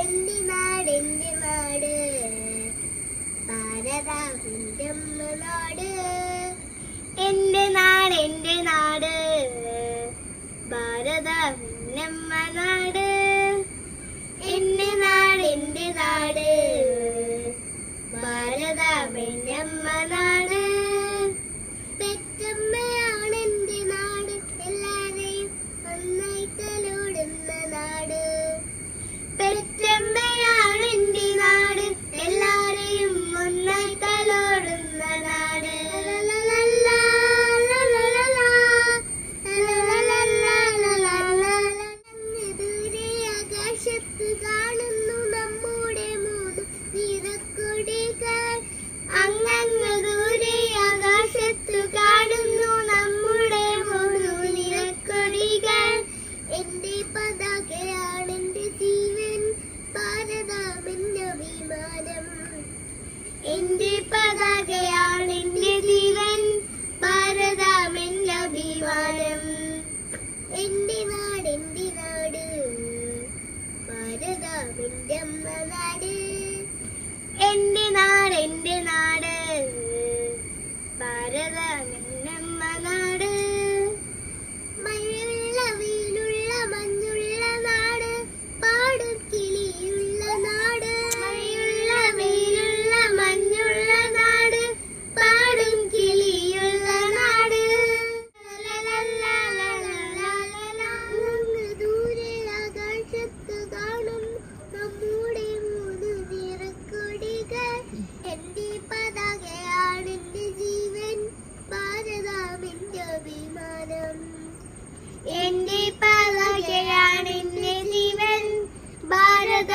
എന്റെ നാട് ഭാരതാവിന്റെ നാട്. എന്റെ നാട് ഭാരതാവിന്റെ നാട്. എന്റെ നാട് ഭാരതാവിന്റെ നാട്. പെറ്റമ്മയാണ് എന്റെ നാട്, എല്ലാരെയും ഒന്നായി തലോടുന്ന നാട്. പെറ്റമ്മയാണ് എന്റെ നാട്, എല്ലാരെയും ഒന്നായി തലോടുന്ന നാട്. ദൂരെ ആകാശത്ത് കാണുന്നു നമ്മുടെ മൂന്ന് നിറക്കൊടികൾ. അങ്ങ് ദൂരെ ആകാശത്ത് കാണുന്നു നമ്മുടെ മൂന്ന് നിറക്കൊടികൾ. എന്റെ പതാകയാണ് എന്റെ ജീവൻ, ഭാരതാമെന്ന അഭിമാനം. എന്റെ പതാകയാണ് എന്റെ ജീവൻ, ഭാരതാമെന്ന അഭിമാനം. എന്റെ നാട് ഭാരതാമെന്റെ അമ്മ നാട്. എന്റെ നാട് ഭാരതാമെന്ന അമ്മ നാട്. മഴയുള്ള വെയിലുള്ള മഞ്ഞുള്ള നാട്, പാടും കിളിയുള്ള നാട്. മഴയുള്ള വെയിലുള്ള മഞ്ഞുള്ള നാട്, പാടും കിളിയുള്ള നാട്. അങ്ങ് ദൂരെ ആകാശത്ത് കാണും നമ്മുടെ മൂന്ന് നിറക്കൊടികൾ. എന്റെ പതാകയാണ് എന്റെ ജീവൻ, ഭാരതാമെന്റെ അഭിമാനം. എന്റെ പതാകയാണ് എന്റെ ജീവൻ, ഭാരത